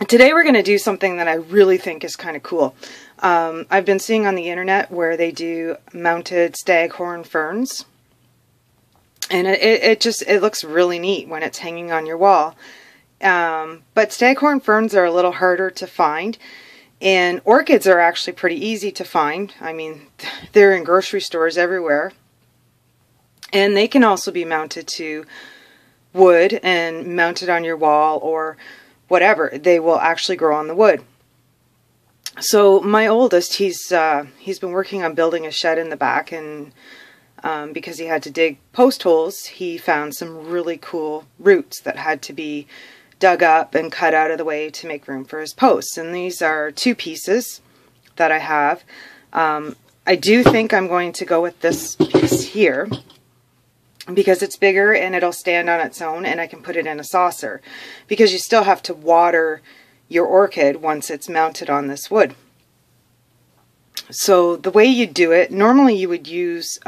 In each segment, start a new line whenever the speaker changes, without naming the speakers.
Today we're going to do something that I really think is kind of cool. I've been seeing on the internet where they do mounted staghorn ferns. And it looks really neat when it's hanging on your wall. But staghorn ferns are a little harder to find. And orchids are actually pretty easy to find. I mean, they're in grocery stores everywhere. And they can also be mounted to wood and mounted on your wall or whatever. They will actually grow on the wood. So my oldest, he's been working on building a shed in the back, and because he had to dig post holes, he found some really cool roots that had to be dug up and cut out of the way to make room for his posts. And these are 2 pieces that I have. I do think I'm going to go with this piece here because it's bigger and it'll stand on its own, and I can put it in a saucer, because you still have to water your orchid once it's mounted on this wood. So the way you do it, normally you would use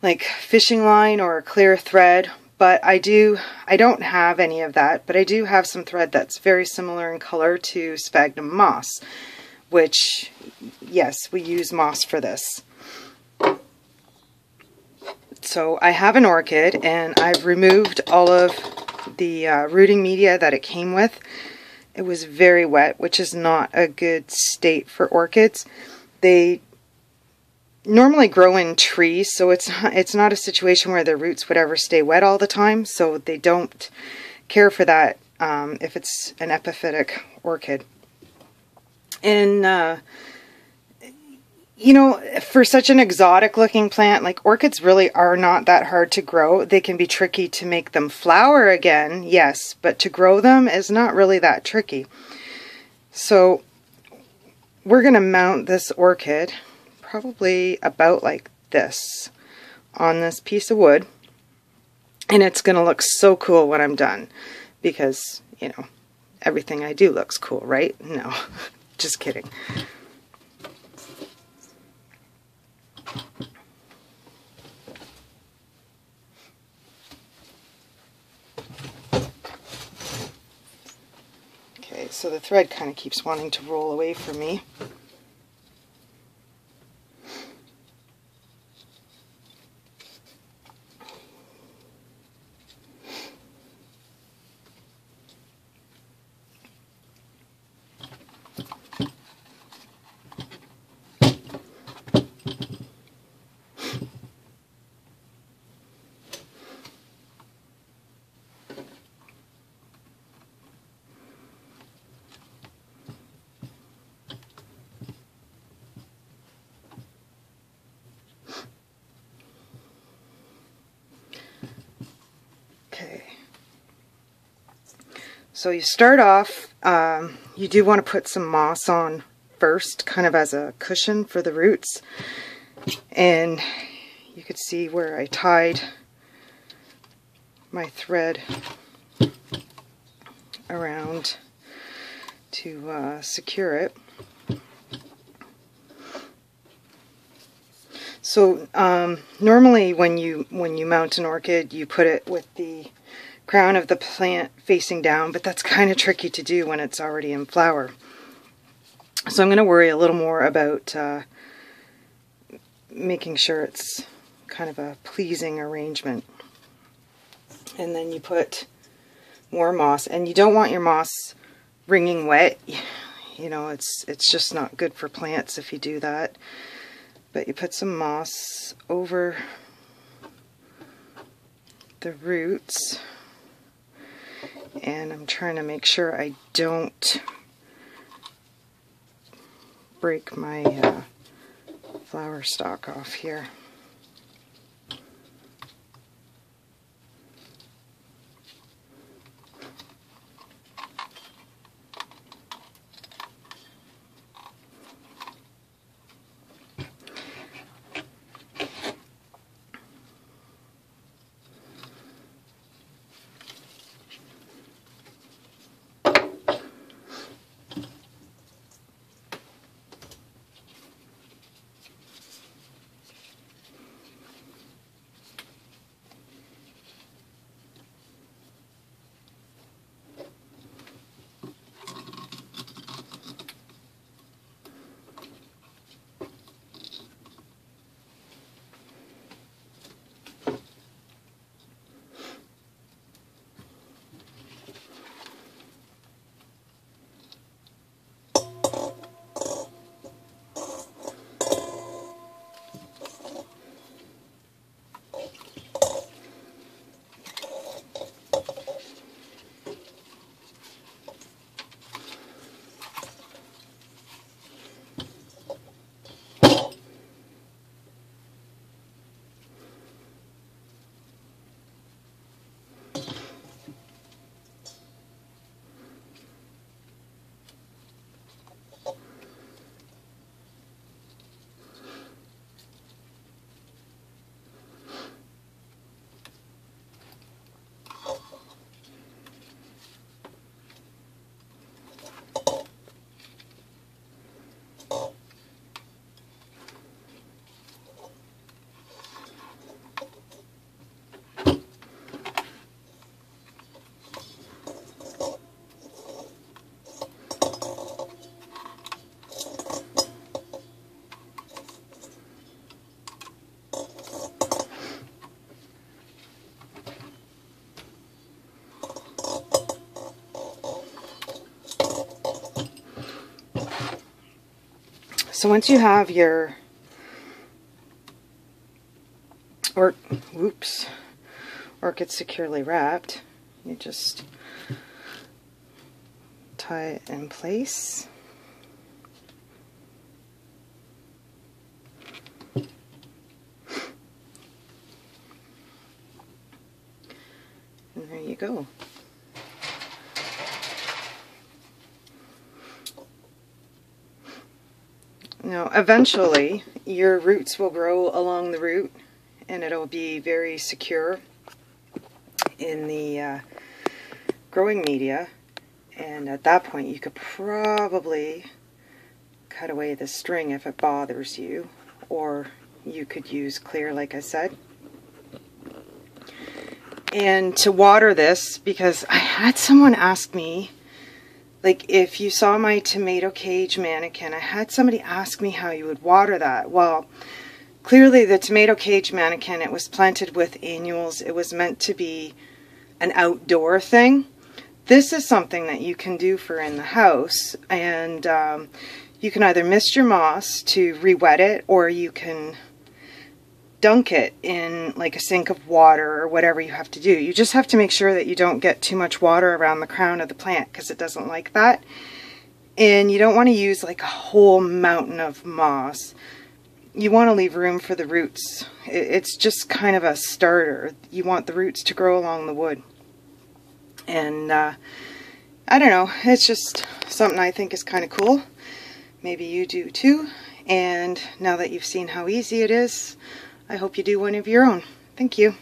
like fishing line or clear thread, but I don't have any of that, but I do have some thread that's very similar in color to sphagnum moss, which, yes, we use moss for this. So I have an orchid, and I've removed all of the rooting media that it came with. It was very wet, which is not a good state for orchids. They normally grow in trees, so it's not a situation where their roots would ever stay wet all the time, so they don't care for that if it's an epiphytic orchid. And you know, for such an exotic looking plant, like orchids really are not that hard to grow. They can be tricky to make them flower again, yes, but to grow them is not really that tricky. So we're going to mount this orchid probably about like this on this piece of wood. And it's going to look so cool when I'm done, because, you know, everything I do looks cool, right? No, just kidding. Okay, so the thread kind of keeps wanting to roll away from me. So you start off, you do want to put some moss on first, kind of as a cushion for the roots. And you could see where I tied my thread around to secure it. So normally when you mount an orchid, you put it with the crown of the plant facing down, but that's kind of tricky to do when it's already in flower. So I'm going to worry a little more about making sure it's kind of a pleasing arrangement. And then you put more moss, and you don't want your moss wringing wet. You know, it's just not good for plants if you do that. But you put some moss over the roots, and I'm trying to make sure I don't break my flower stalk off here. So once you have your orchid securely wrapped, you just tie it in place. And there you go. Now, eventually, your roots will grow along the root, and it'll be very secure in the growing media. And at that point, you could probably cut away the string if it bothers you, or you could use clear, like I said. And to water this, because I had someone ask me, like, if you saw my tomato cage mannequin, I had somebody ask me how you would water that. Well, clearly the tomato cage mannequin, it was planted with annuals. It was meant to be an outdoor thing. This is something that you can do for in the house, and you can either mist your moss to re-wet it, or you can dunk it in like a sink of water or whatever you have to do. You just have to make sure that you don't get too much water around the crown of the plant, because it doesn't like that. And you don't want to use like a whole mountain of moss. You want to leave room for the roots. It's just kind of a starter. You want the roots to grow along the wood. And I don't know, it's just something I think is kind of cool. Maybe you do too. And now that you've seen how easy it is, I hope you do one of your own. Thank you.